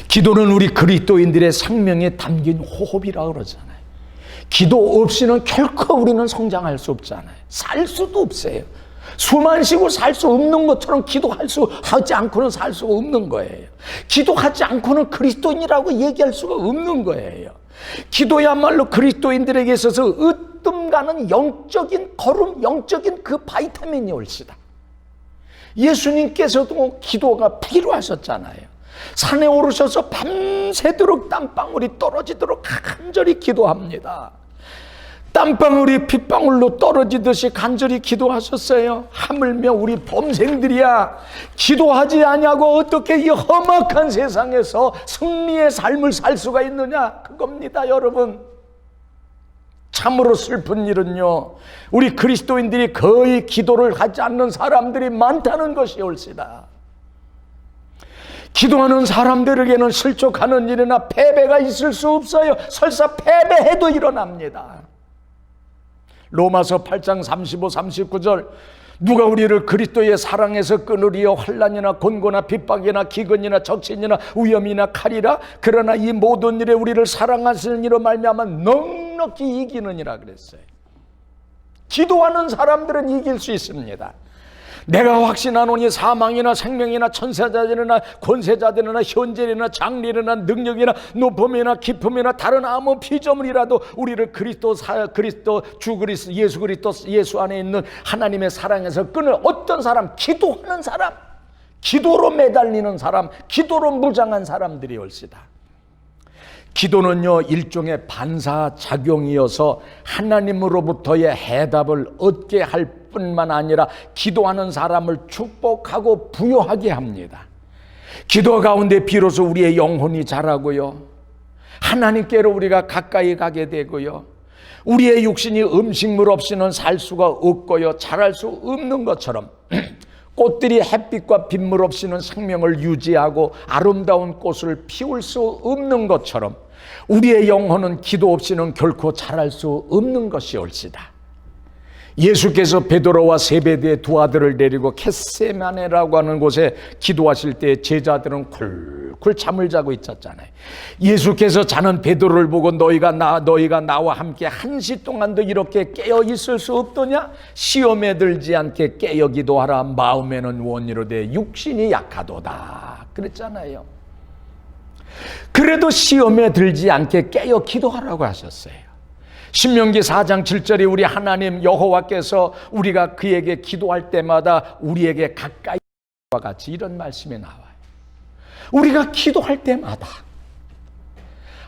기도는 우리 그리스도인들의 생명에 담긴 호흡이라고 그러잖아요. 기도 없이는 결코 우리는 성장할 수 없잖아요. 살 수도 없어요. 숨 안 쉬고 살 수 없는 것처럼 기도하지 않고는 살 수가 없는 거예요. 기도하지 않고는 그리스도인이라고 얘기할 수가 없는 거예요. 기도야말로 그리스도인들에게 있어서 으뜸 가는 영적인 걸음, 영적인 그 바이타민이 올시다. 예수님께서도 기도가 필요하셨잖아요. 산에 오르셔서 밤새도록 땀방울이 떨어지도록 간절히 기도합니다. 땀방울이 핏방울로 떨어지듯이 간절히 기도하셨어요. 하물며 우리 범생들이야 기도하지 아니하고 어떻게 이 험악한 세상에서 승리의 삶을 살 수가 있느냐, 그겁니다. 여러분, 참으로 슬픈 일은요, 우리 그리스도인들이 거의 기도를 하지 않는 사람들이 많다는 것이 옳시다. 기도하는 사람들에게는 실족하는 일이나 패배가 있을 수 없어요. 설사 패배해도 일어납니다. 로마서 8장 35, 39절, 누가 우리를 그리스도의 사랑에서 끊으리요, 환난이나 곤고나 핍박이나 기근이나 적신이나 위험이나 칼이라. 그러나 이 모든 일에 우리를 사랑하시는 이로 말미암아 넉넉히 이기느니라 그랬어요. 기도하는 사람들은 이길 수 있습니다. 내가 확신하노니 사망이나 생명이나 천사자들이나 권세자들이나 현재이나 장래이나 능력이나 높음이나 깊음이나 다른 아무 피조물이라도 우리를 예수 그리스도 예수 안에 있는 하나님의 사랑에서 끊을 어떤 사람, 기도하는 사람, 기도로 매달리는 사람, 기도로 무장한 사람들이 올시다. 기도는요, 일종의 반사작용이어서 하나님으로부터의 해답을 얻게 할 뿐만 아니라 기도하는 사람을 축복하고 부여하게 합니다. 기도 가운데 비로소 우리의 영혼이 자라고요, 하나님께로 우리가 가까이 가게 되고요, 우리의 육신이 음식물 없이는 살 수가 없고요, 자랄 수 없는 것처럼 꽃들이 햇빛과 빗물 없이는 생명을 유지하고 아름다운 꽃을 피울 수 없는 것처럼 우리의 영혼은 기도 없이는 결코 자랄 수 없는 것이 옳시다. 예수께서 베드로와 세베대의 두 아들을 데리고 겟세마네라고 하는 곳에 기도하실 때 제자들은 쿨쿨 잠을 자고 있었잖아요. 예수께서 자는 베드로를 보고 너희가 나와 함께 1시 동안도 이렇게 깨어 있을 수 없더냐? 시험에 들지 않게 깨어 기도하라. 마음에는 원이로되 육신이 약하도다 그랬잖아요. 그래도 시험에 들지 않게 깨어 기도하라고 하셨어요. 신명기 4장 7절에 우리 하나님 여호와께서 우리가 그에게 기도할 때마다 우리에게 가까이와 같이 이런 말씀이 나와요. 우리가 기도할 때마다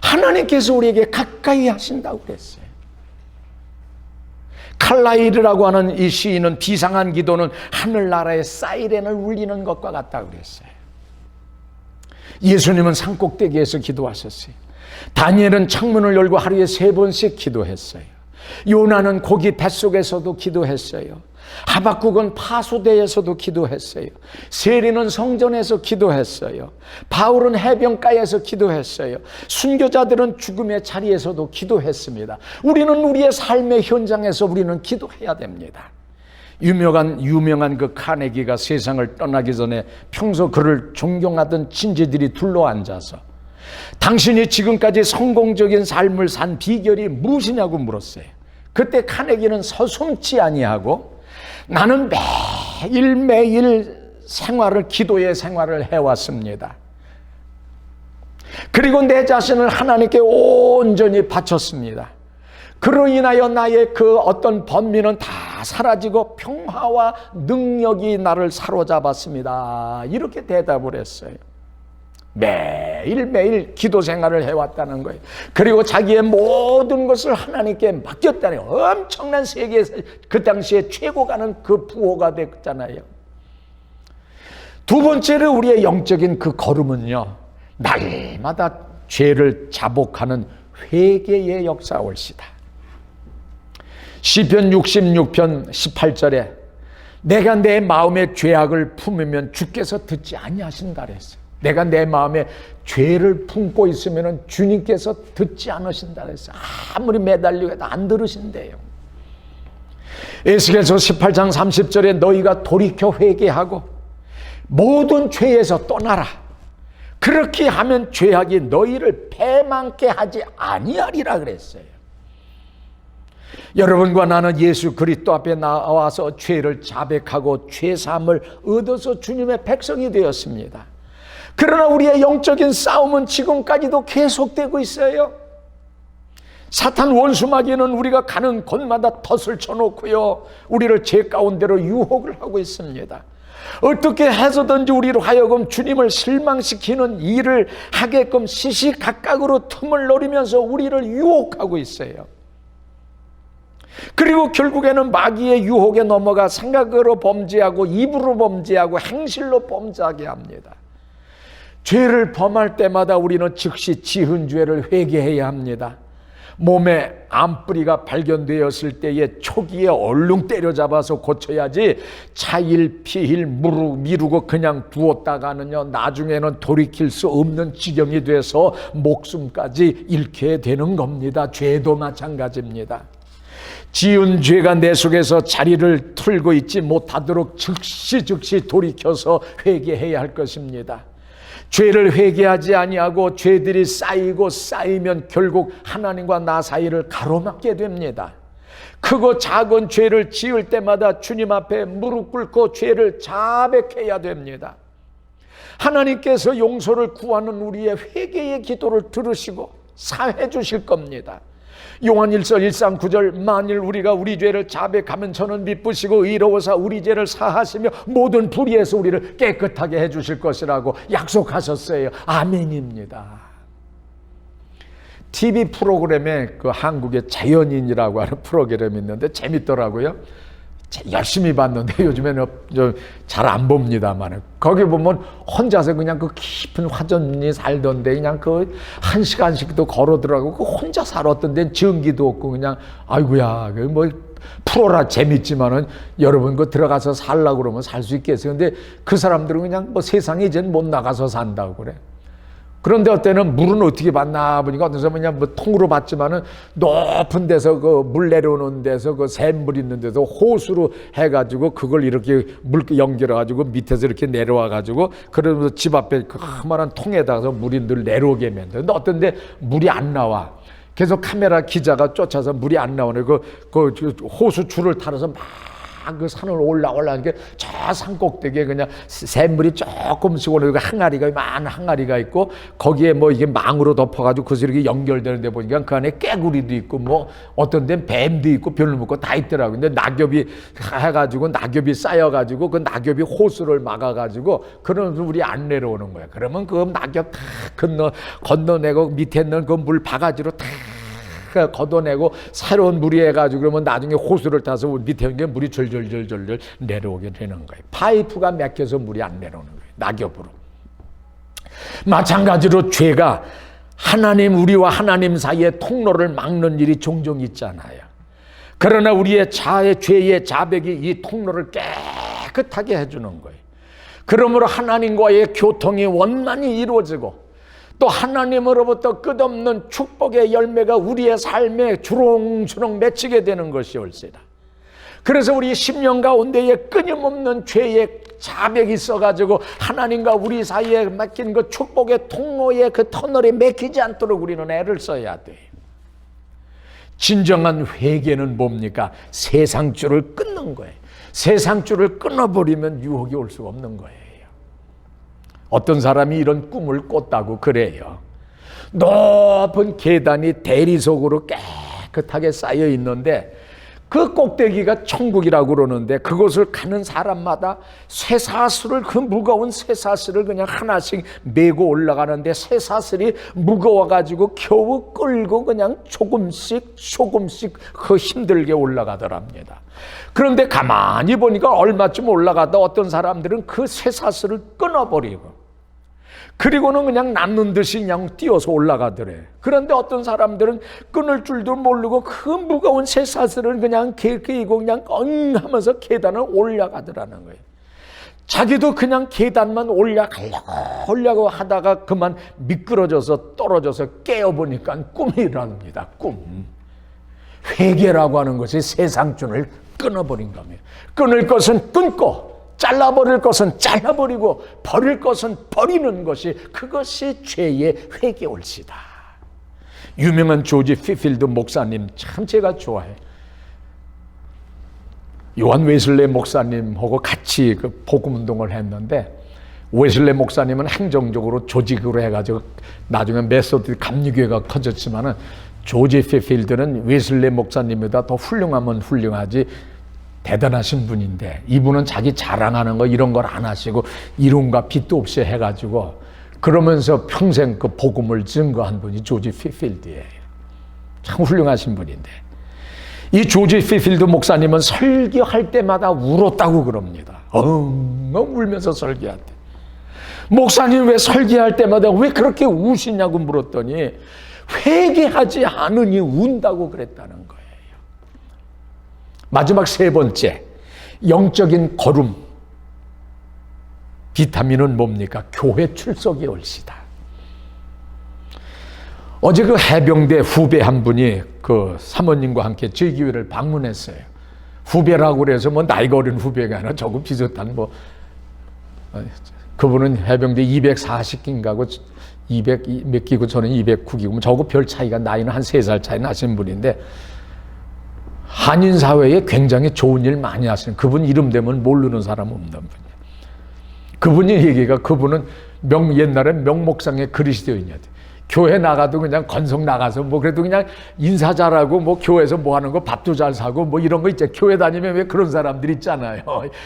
하나님께서 우리에게 가까이 하신다고 그랬어요. 칼라일이라고 하는 이 시인은 비상한 기도는 하늘나라의 사이렌을 울리는 것과 같다고 그랬어요. 예수님은 산꼭대기에서 기도하셨어요. 다니엘은 창문을 열고 하루에 3번씩 기도했어요. 요나는 고기 뱃속에서도 기도했어요. 하박국은 파수대에서도 기도했어요. 세리는 성전에서 기도했어요. 바울은 해변가에서 기도했어요. 순교자들은 죽음의 자리에서도 기도했습니다. 우리는 우리의 삶의 현장에서 우리는 기도해야 됩니다. 유명한 그 카네기가 세상을 떠나기 전에 평소 그를 존경하던 친지들이 둘러앉아서 당신이 지금까지 성공적인 삶을 산 비결이 무엇이냐고 물었어요. 그때 카네기는 서슴지 아니하고 나는 매일매일 기도의 생활을 해왔습니다. 그리고 내 자신을 하나님께 온전히 바쳤습니다. 그로 인하여 나의 그 어떤 번민은 다 사라지고 평화와 능력이 나를 사로잡았습니다. 이렇게 대답을 했어요. 매일매일 기도 생활을 해왔다는 거예요. 그리고 자기의 모든 것을 하나님께 맡겼다는 거예요. 엄청난 세계에서 그 당시에 최고 가는 그 부호가 됐잖아요. 두 번째로 우리의 영적인 그 걸음은요, 날마다 죄를 자복하는 회개의 역사올시다. 시편 66편 18절에 내가 내 마음의 죄악을 품으면 주께서 듣지 아니하신다 그랬어요. 내가 내 마음에 죄를 품고 있으면 주님께서 듣지 않으신다 그랬어요. 아무리 매달리고 해도 안 들으신대요. 에스겔서 18장 30절에 너희가 돌이켜 회개하고 모든 죄에서 떠나라. 그렇게 하면 죄악이 너희를 패망케 하지 아니하리라 그랬어요. 여러분과 나는 예수 그리스도 앞에 나와서 죄를 자백하고 죄사함을 얻어서 주님의 백성이 되었습니다. 그러나 우리의 영적인 싸움은 지금까지도 계속되고 있어요. 사탄 원수마귀는 우리가 가는 곳마다 덫을 쳐놓고요, 우리를 죄 가운데로 유혹을 하고 있습니다. 어떻게 해서든지 우리로 하여금 주님을 실망시키는 일을 하게끔 시시각각으로 틈을 노리면서 우리를 유혹하고 있어요. 그리고 결국에는 마귀의 유혹에 넘어가 생각으로 범죄하고 입으로 범죄하고 행실로 범죄하게 합니다. 죄를 범할 때마다 우리는 즉시 지은 죄를 회개해야 합니다. 몸에 암뿌리가 발견되었을 때에 초기에 얼른 때려잡아서 고쳐야지 차일 피일 미루고 그냥 두었다가는요, 나중에는 돌이킬 수 없는 지경이 돼서 목숨까지 잃게 되는 겁니다. 죄도 마찬가지입니다. 지은 죄가 내 속에서 자리를 틀고 있지 못하도록 즉시 돌이켜서 회개해야 할 것입니다. 죄를 회개하지 아니하고 죄들이 쌓이면 결국 하나님과 나 사이를 가로막게 됩니다. 크고 작은 죄를 지을 때마다 주님 앞에 무릎 꿇고 죄를 자백해야 됩니다. 하나님께서 용서를 구하는 우리의 회개의 기도를 들으시고 사해 주실 겁니다. 요한 1서 1장 9절 만일 우리가 우리 죄를 자백하면 저는 미쁘시고 의로우사 우리 죄를 사하시며 모든 불의에서 우리를 깨끗하게 해주실 것이라고 약속하셨어요. 아멘입니다. TV 프로그램에 그 한국의 자연인이라고 하는 프로그램이 있는데 재밌더라고요. 열심히 봤는데 요즘에는 잘 안 봅니다만 거기 보면 혼자서 그냥 그 깊은 화전이 살던데 그냥 그 1시간씩도 걸어들어가고 그 혼자 살았던 데는 전기도 없고 그냥 아이고야 뭐 프로라 재밌지만은 여러분 그 들어가서 살라고 그러면 살 수 있겠어요. 근데 그 사람들은 그냥 뭐 세상에 이제는 못 나가서 산다고 그래. 그런데 어때는 물은 어떻게 받나 보니까 어떤 사람은 그냥 뭐 통으로 받지만은 높은 데서 그 물 내려오는 데서 그 샘물 있는 데서 호수로 해가지고 그걸 이렇게 물 연결해가지고 밑에서 이렇게 내려와가지고 그러면서 집 앞에 그 커다란 통에다가 물이 늘 내려오게 만들어. 근데 어떤 데 물이 안 나와. 계속 카메라 기자가 쫓아서 물이 안 나오네. 그 호수 줄을 타러서 막 그 산을 올라가니까 저 산 꼭대기에 그냥 샘물이 조금씩 오르고 항아리가 많은 항아리가 있고 거기에 뭐 이게 망으로 덮어가지고 그것이 이렇게 연결되는데 보니까 그 안에 깨구리도 있고 뭐 어떤 데는 뱀도 있고 별물고 다 있더라고. 근데 낙엽이 해가지고 낙엽이 쌓여가지고 그 낙엽이 호수를 막아가지고 그러면서 물이 안 내려오는 거야. 그러면 그 낙엽 다 건너내고 밑에 있는 그 물 바가지로 다 걷어내고 새로운 물이 해가지고 그러면 나중에 호수를 타서 밑에 있는 물이 절절절절 내려오게 되는 거예요. 파이프가 막혀서 물이 안 내려오는 거예요. 낙엽으로. 마찬가지로 죄가 우리와 하나님 사이에 통로를 막는 일이 종종 있잖아요. 그러나 우리의 죄의 자백이 이 통로를 깨끗하게 해주는 거예요. 그러므로 하나님과의 교통이 원만히 이루어지고 또 하나님으로부터 끝없는 축복의 열매가 우리의 삶에 주렁주렁 맺히게 되는 것이 올세다. 그래서 우리 10년 가운데에 끊임없는 죄의 자백이 있어가지고 하나님과 우리 사이에 막힌 그 축복의 통로에 그 터널이 막히지 않도록 우리는 애를 써야 돼요. 진정한 회개는 뭡니까? 세상 줄을 끊는 거예요. 세상 줄을 끊어버리면 유혹이 올 수가 없는 거예요. 어떤 사람이 이런 꿈을 꿨다고 그래요. 높은 계단이 대리석으로 깨끗하게 쌓여 있는데 그 꼭대기가 천국이라고 그러는데 그곳을 가는 사람마다 쇠사슬을 그 무거운 쇠사슬을 그냥 하나씩 메고 올라가는데 쇠사슬이 무거워가지고 겨우 끌고 그냥 조금씩 그 힘들게 올라가더랍니다. 그런데 가만히 보니까 얼마쯤 올라가다 어떤 사람들은 그 쇠사슬을 끊어버리고 그리고는 그냥 남는 듯이 그냥 뛰어서 올라가더래. 그런데 어떤 사람들은 끊을 줄도 모르고 그 무거운 쇠사슬을 그냥 끼고 그냥 엉 하면서 계단을 올라가더라는 거예요. 자기도 그냥 계단만 올라가려고 하다가 그만 미끄러져서 떨어져서 깨어보니까 꿈이랍니다. 꿈. 회개라고 하는 것이 세상줄을 끊어버린 겁니다. 끊을 것은 끊고 잘라버릴 것은 잘라버리고 버릴 것은 버리는 것이 그것이 죄의 회개올시다. 유명한 조지 피필드 목사님 참 제가 좋아해. 요한 웨슬레 목사님하고 같이 그 복음운동을 했는데 웨슬레 목사님은 행정적으로 조직으로 해가지고 나중에 메소드 감리교회가 커졌지만은 조지 피필드는 웨슬레 목사님보다 더 훌륭하면 훌륭하지 대단하신 분인데 이분은 자기 자랑하는 거 이런 걸 안 하시고 이름과 빚도 없이 해가지고 그러면서 평생 그 복음을 증거한 분이 조지 피필드예요. 참 훌륭하신 분인데 이 조지 피필드 목사님은 설교할 때마다 울었다고 그럽니다. 엉엉 울면서 설교한대. 목사님 왜 설교할 때마다 왜 그렇게 우시냐고 물었더니 회개하지 않으니 운다고 그랬다는 거예요. 마지막 세 번째, 영적인 거름. 비타민은 뭡니까? 교회 출석이 올시다. 어제 그 해병대 후배 한 분이 그 사모님과 함께 저희 교회를 방문했어요. 후배라고 그래서 뭐 나이가 어린 후배가 아니라 저거 비슷한 뭐, 그분은 해병대 240기인가고 200 몇 기고 저는 209기고 저거 별 차이가 나이는 한 3살 차이 나신 분인데 한인 사회에 굉장히 좋은 일 많이 하시는 그분 이름 되면 모르는 사람 없는 분이에요. 그분이 얘기가 그분은 옛날에 명목상의 그리스도인이었대요. 교회 나가도 그냥 건성 나가서 뭐 그래도 그냥 인사 잘하고 뭐 교회에서 뭐 하는 거 밥도 잘 사고 뭐 이런 거 있죠. 교회 다니면 왜 그런 사람들 있잖아요.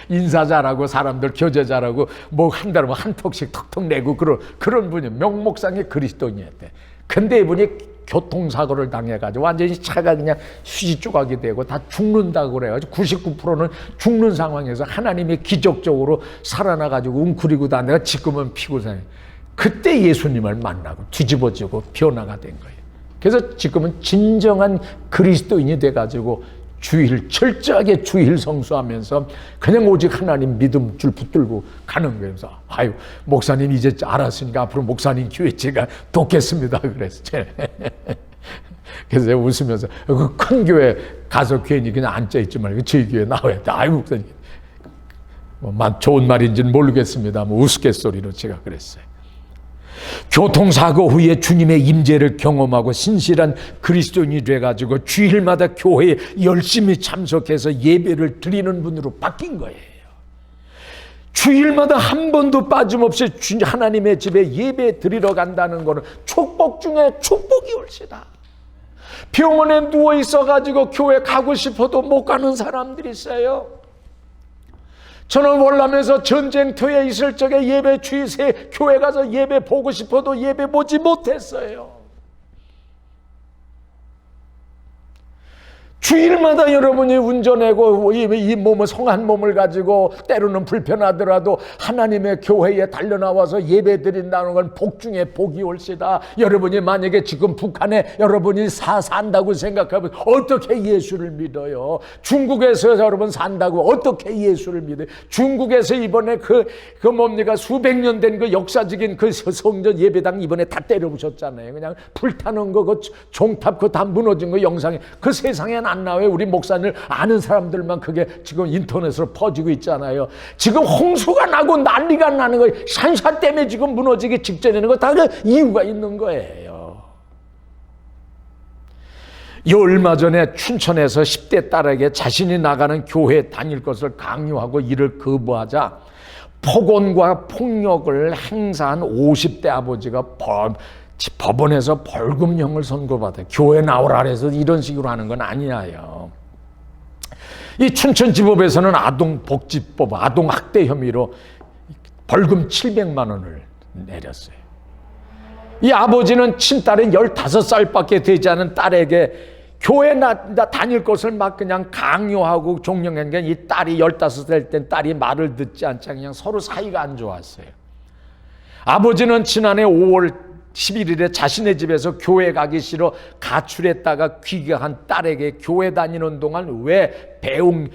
인사 잘하고 사람들 교제 잘하고 뭐 한 달에 한 턱씩 턱턱 내고 그런 분이 명목상의 그리스도인이었대. 근데 이분이 교통사고를 당해가지고 완전히 차가 그냥 휴지 조각이 되고 다 죽는다고 그래가지고 99%는 죽는 상황에서 하나님이 기적적으로 살아나가지고 웅크리고 다니다가 지금은 피고 사요. 그때 예수님을 만나고 뒤집어지고 변화가 된 거예요. 그래서 지금은 진정한 그리스도인이 돼가지고 철저하게 주일 성수하면서 그냥 오직 하나님 믿음 줄 붙들고 가는 거예요. 그래서 아유 목사님 이제 알았으니까 앞으로 목사님 교회 제가 돕겠습니다 그랬어요. 그래서 제가 웃으면서 그 큰 교회 가서 괜히 그냥 앉아있지 말고 저희 교회 나와야 돼. 아유 목사님 뭐 좋은 말인지는 모르겠습니다. 뭐 우스갯소리로 제가 그랬어요. 교통사고 후에 주님의 임재를 경험하고 신실한 그리스도인이 돼가지고 주일마다 교회에 열심히 참석해서 예배를 드리는 분으로 바뀐 거예요. 주일마다 한 번도 빠짐없이 하나님의 집에 예배 드리러 간다는 것은 축복 중에 축복이 올시다. 병원에 누워 있어가지고 교회 가고 싶어도 못 가는 사람들이 있어요. 저는 월남에서 전쟁터에 있을 적에 예배 주일새 교회 가서 예배 보고 싶어도 예배 보지 못했어요. 주일마다 여러분이 운전하고 이 몸을 성한 몸을 가지고 때로는 불편하더라도 하나님의 교회에 달려나와서 예배 드린다는 건 복 중에 복이 올시다. 여러분이 만약에 지금 북한에 여러분이 산다고 생각하면 어떻게 예수를 믿어요? 중국에서 여러분 산다고 어떻게 예수를 믿어요? 중국에서 이번에 그 뭡니까 수백 년 된 그 역사적인 그 성전 예배당 이번에 다 때려부셨잖아요. 그냥 불타는 거 그 종탑 그 다 무너진 거 영상에 그 세상에 안 나와요. 우리 목사님 아는 사람들만 그게 지금 인터넷으로 퍼지고 있잖아요. 지금 홍수가 나고 난리가 나는 거예요. 산사 때문에 지금 무너지기 직전에는 거 다 그 이유가 있는 거예요. 이 얼마 전에 춘천에서 10대 딸에게 자신이 나가는 교회에 다닐 것을 강요하고 이를 거부하자 폭언과 폭력을 행사한 50대 아버지가 법원에서 벌금형을 선고받아요. 교회 나오라 해서 이런 식으로 하는 건 아니에요. 이 춘천지법에서는 아동복지법, 아동학대 혐의로 벌금 700만 원을 내렸어요. 이 아버지는 친딸은 15살밖에 되지 않은 딸에게 교회 다닐 것을 막 그냥 강요하고 종용한 게 이 딸이 15살 땐 딸이 말을 듣지 않자 그냥 서로 사이가 안 좋았어요. 아버지는 지난해 5월 11일에 자신의 집에서 교회 가기 싫어 가출했다가 귀가한 딸에게 교회 다니는 동안 왜 배운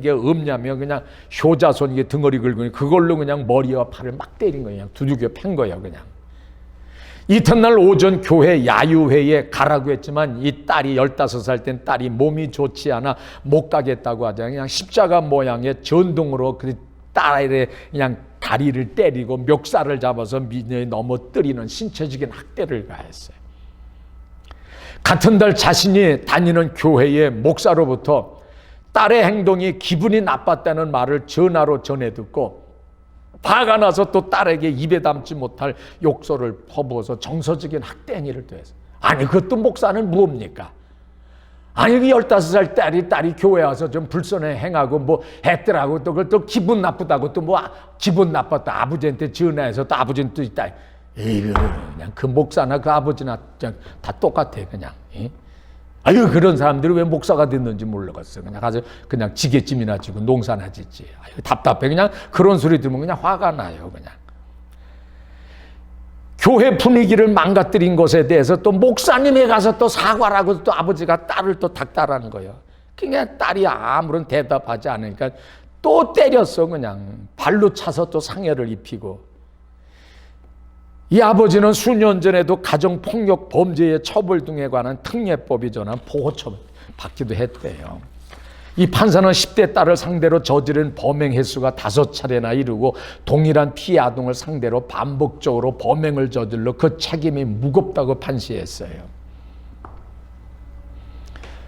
게 없냐며 그냥 효자손 이게 등어리 긁으니 그걸로 그냥 머리와 팔을 막 때린 거예요. 그냥 두들겨 팬 거예요. 그냥 이튿날 오전 교회 야유회에 가라고 했지만 이 딸이 15살 땐 딸이 몸이 좋지 않아 못 가겠다고 하자 그냥 십자가 모양의 전등으로 그 딸의 그냥 다리를 때리고 멱살을 잡아서 미녀에 넘어뜨리는 신체적인 학대를 가했어요. 같은 달 자신이 다니는 교회의 목사로부터 딸의 행동이 기분이 나빴다는 말을 전화로 전해 듣고 화가 나서 또 딸에게 입에 담지 못할 욕설을 퍼부어서 정서적인 학대 행위를 더했어요. 아니 그것도 목사는 뭡니까? 아니, 15살 딸이 교회 와서 좀 불선해 행하고 뭐 했더라고. 또 그걸 또 기분 나쁘다고 또 뭐 기분 나빴다. 아버지한테 전화해서 또 아버지는 또 있다. 에이, 그냥 그 목사나 그 아버지나 그냥 다 똑같아, 그냥. 아유, 그런 사람들이 왜 목사가 됐는지 몰라갔어요. 그냥 가서 그냥 지게찜이나 지고 농사나 짓지. 아유, 답답해. 그냥 그런 소리 들으면 그냥 화가 나요. 그냥. 교회 분위기를 망가뜨린 것에 대해서 또 목사님에 가서 또 사과라고 또 아버지가 딸을 또 닥달하는 거예요. 그냥 딸이 아무런 대답하지 않으니까 또 때렸어. 그냥 발로 차서 또 상해를 입히고. 이 아버지는 수년 전에도 가정폭력 범죄의 처벌 등에 관한 특례법이 전한 보호처분 받기도 했대요. 이 판사는 10대 딸을 상대로 저지른 범행 횟수가 5차례나 이르고 동일한 피해 아동을 상대로 반복적으로 범행을 저질러 그 책임이 무겁다고 판시했어요.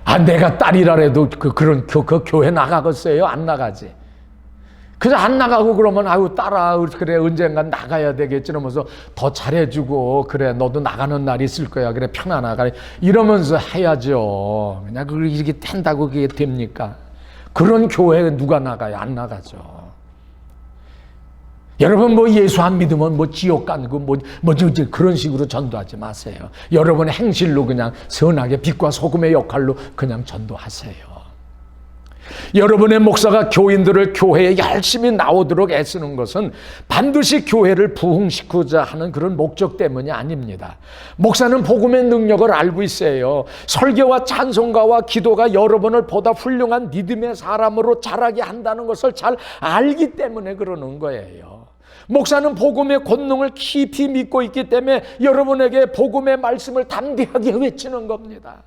아, 내가 딸이라도 그런 교회 나가겠어요? 안 나가지. 그냥 안 나가고 그러면 아유 딸아 그래 언젠간 나가야 되겠지 이러면서 더 잘해주고 그래 너도 나가는 날이 있을 거야 그래 편안하게 이러면서 해야죠. 그냥 그걸 이렇게 한다고 그게 됩니까? 그런 교회에 누가 나가요? 안 나가죠. 여러분 뭐 예수 안 믿으면 뭐 지옥 가고 뭐 그런 식으로 전도하지 마세요. 여러분의 행실로 그냥 선하게 빛과 소금의 역할로 그냥 전도하세요. 여러분의 목사가 교인들을 교회에 열심히 나오도록 애쓰는 것은 반드시 교회를 부흥시키고자 하는 그런 목적 때문이 아닙니다. 목사는 복음의 능력을 알고 있어요. 설교와 찬송가와 기도가 여러분을 보다 훌륭한 믿음의 사람으로 자라게 한다는 것을 잘 알기 때문에 그러는 거예요. 목사는 복음의 권능을 깊이 믿고 있기 때문에 여러분에게 복음의 말씀을 담대하게 외치는 겁니다.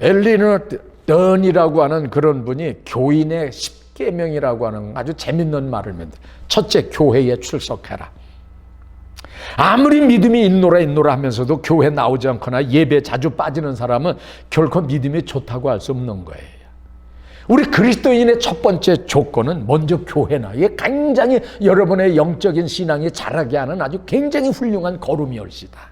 엘리너 던이라고 하는 그런 분이 교인의 10계명이라고 하는 아주 재밌는 말을 합니다. 첫째, 교회에 출석해라. 아무리 믿음이 있노라 하면서도 교회 나오지 않거나 예배 자주 빠지는 사람은 결코 믿음이 좋다고 할 수 없는 거예요. 우리 그리스도인의 첫 번째 조건은 먼저 교회나 이게 굉장히 여러분의 영적인 신앙이 자라게 하는 아주 굉장히 훌륭한 걸음이올시다.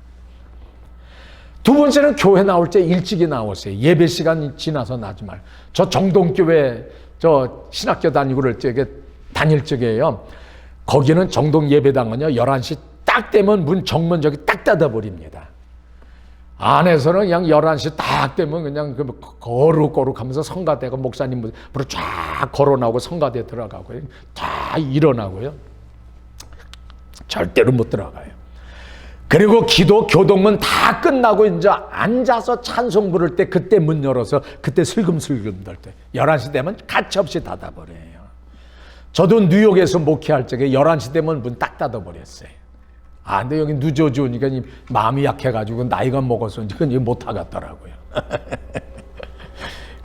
두 번째는 교회 나올 때 일찍이 나오세요. 예배 시간 지나서 나지 말고. 저 정동교회 저 신학교 다니고 그럴 적에 다닐 적에요. 거기는 정동 예배당은요 11시 딱 되면 문 정문 저기 딱 닫아버립니다. 안에서는 그냥 11시 딱 되면 그냥 거룩거룩하면서 성가대가 목사님 앞으로 쫙 걸어나오고 성가대 들어가고요. 다 일어나고요. 절대로 못 들어가요. 그리고 기도 교동문 다 끝나고 이제 앉아서 찬송 부를 때 그때 문 열어서 그때 슬금슬금 들 때 11시 되면 가차없이 닫아버려요. 저도 뉴욕에서 목회할 적에 11시 되면 문 딱 닫아버렸어요. 아, 근데 여기 늦어져 오니까 마음이 약해가지고 나이가 먹어서 이건 못 하겠더라고요.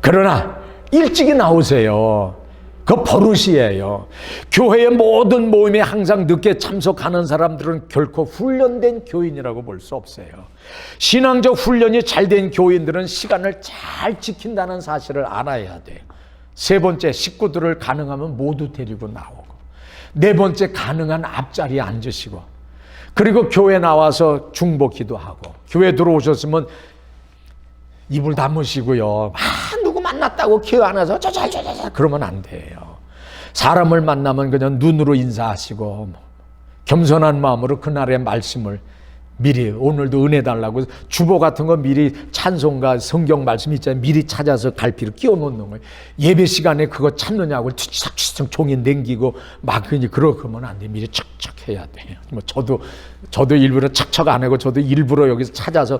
그러나 일찍이 나오세요. 그 버릇이에요. 교회의 모든 모임에 항상 늦게 참석하는 사람들은 결코 훈련된 교인이라고 볼 수 없어요. 신앙적 훈련이 잘된 교인들은 시간을 잘 지킨다는 사실을 알아야 돼요. 세 번째, 식구들을 가능하면 모두 데리고 나오고. 네 번째, 가능한 앞자리에 앉으시고. 그리고 교회 나와서 중보기도 하고. 교회 들어오셨으면 입을 다무시고요. 누구 만났다고 기회 안 해서 그러면 안 돼요. 사람을 만나면 그냥 눈으로 인사하시고 겸손한 마음으로 그날의 말씀을 미리 오늘도 은혜 달라고 주보 같은 거 미리 찬송가 성경 말씀 있잖아요. 미리 찾아서 갈피를 끼워 놓는 거예요. 예배 시간에 그거 찾느냐고 추석추석 종이 남기고 막 그러면 안 돼. 미리 척척 해야 돼요. 뭐 저도 일부러 척척 안 하고 저도 일부러 여기서 찾아서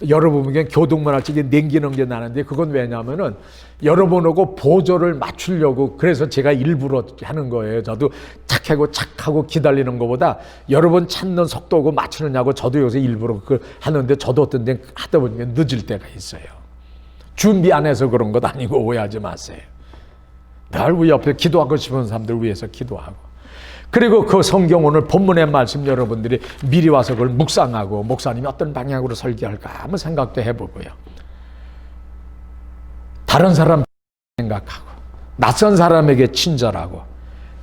여러분 그냥 교동문 할 적에 남기는 게 나는데 그건 왜냐하면은 여러분하고 보조를 맞추려고 그래서 제가 일부러 하는 거예요. 저도 착하고 기다리는 것보다 여러분 찾는 속도하고 맞추느냐고 저도 요새 일부러 그걸 하는데 저도 어떤 데 하다 보니까 늦을 때가 있어요. 준비 안 해서 그런 것 아니고 오해하지 마세요. 날 우리 옆에 기도하고 싶은 사람들 위해서 기도하고 그리고 그 성경 오늘 본문의 말씀 여러분들이 미리 와서 그걸 묵상하고 목사님이 어떤 방향으로 설교할까 한번 생각도 해보고요. 다른 사람 생각하고 낯선 사람에게 친절하고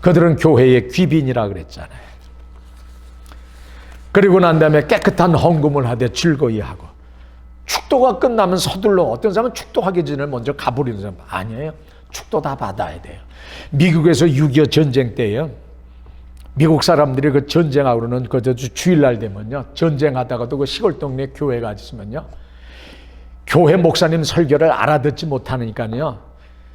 그들은 교회의 귀빈이라 그랬잖아요. 그리고 난 다음에 깨끗한 헌금을 하되 즐거이 하고 축도가 끝나면 서둘러 어떤 사람은 축도하기 전에 먼저 가버리는 사람 아니에요. 축도 다 받아야 돼요. 미국에서 6.25 전쟁 때요. 미국 사람들이 그 전쟁하고는 그저 주일날 되면요, 전쟁하다가도 그 시골 동네 교회가 있으면요, 교회 목사님 설교를 알아듣지 못하니까요,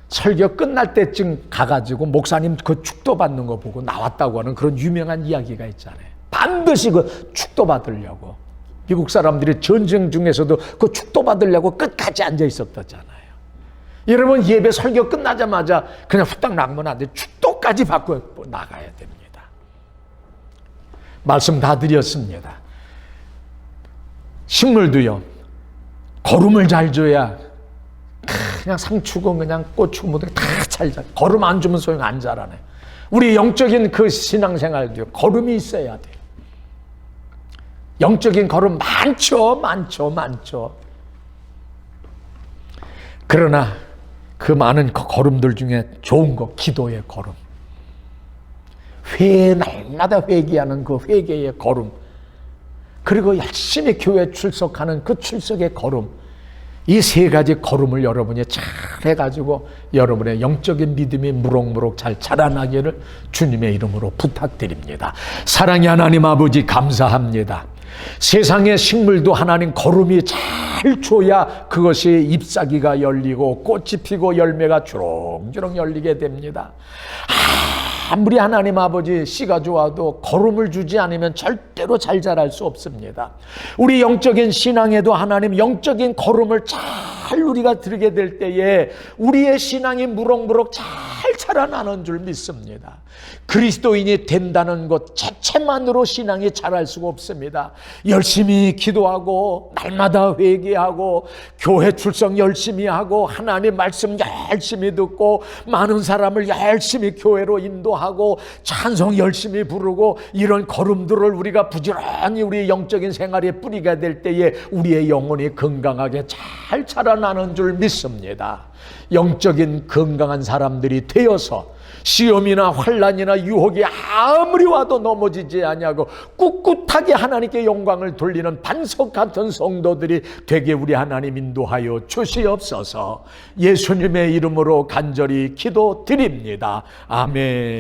설교 끝날 때쯤 가가지고 목사님 그 축도 받는 거 보고 나왔다고 하는 그런 유명한 이야기가 있잖아요. 반드시 그 축도 받으려고 미국 사람들이 전쟁 중에서도 그 축도 받으려고 끝까지 앉아 있었다잖아요. 여러분, 예배 설교 끝나자마자 그냥 후딱 나가면 안 돼. 축도까지 받고 나가야 됩니다. 말씀 다 드렸습니다. 식물도요, 거름을 잘 줘야 그냥 상추고 그냥 고추고 뭐다 잘 자라. 거름 안 주면 소용 안 자라네. 우리 영적인 그 신앙생활도요, 거름이 있어야 돼요. 영적인 거름 많죠. 그러나 그 많은 거름들 중에 좋은 거, 기도의 거름, 날마다 회개하는 그 회개의 거름, 그리고 열심히 교회 출석하는 그 출석의 거름, 이 세 가지 거름을 여러분이 잘 해가지고 여러분의 영적인 믿음이 무럭무럭 잘 자라나기를 주님의 이름으로 부탁드립니다. 사랑의 하나님 아버지, 감사합니다. 세상의 식물도 하나님 거름이 잘 줘야 그것이 잎사귀가 열리고 꽃이 피고 열매가 주렁주렁 열리게 됩니다. 아무리 하나님 아버지 씨가 좋아도 거름을 주지 않으면 절대로 잘 자랄 수 없습니다. 우리 영적인 신앙에도 하나님 영적인 거름을 잘 우리가 들게 될 때에 우리의 신앙이 무럭무럭 잘 자라나는 줄 믿습니다. 그리스도인이 된다는 것 자체만으로 신앙이 자랄 수가 없습니다. 열심히 기도하고 날마다 회개하고 교회 출석 열심히 하고 하나님 말씀 열심히 듣고 많은 사람을 열심히 교회로 인도하고 찬송 열심히 부르고 이런 걸음들을 우리가 부지런히 우리 영적인 생활에 뿌리게 될 때에 우리의 영혼이 건강하게 잘 자라나는 줄 믿습니다. 영적인 건강한 사람들이 되어서 시험이나 환난이나 유혹이 아무리 와도 넘어지지 아니하고 꿋꿋하게 하나님께 영광을 돌리는 반석 같은 성도들이 되게 우리 하나님 인도하여 주시옵소서. 예수님의 이름으로 간절히 기도드립니다. 아멘.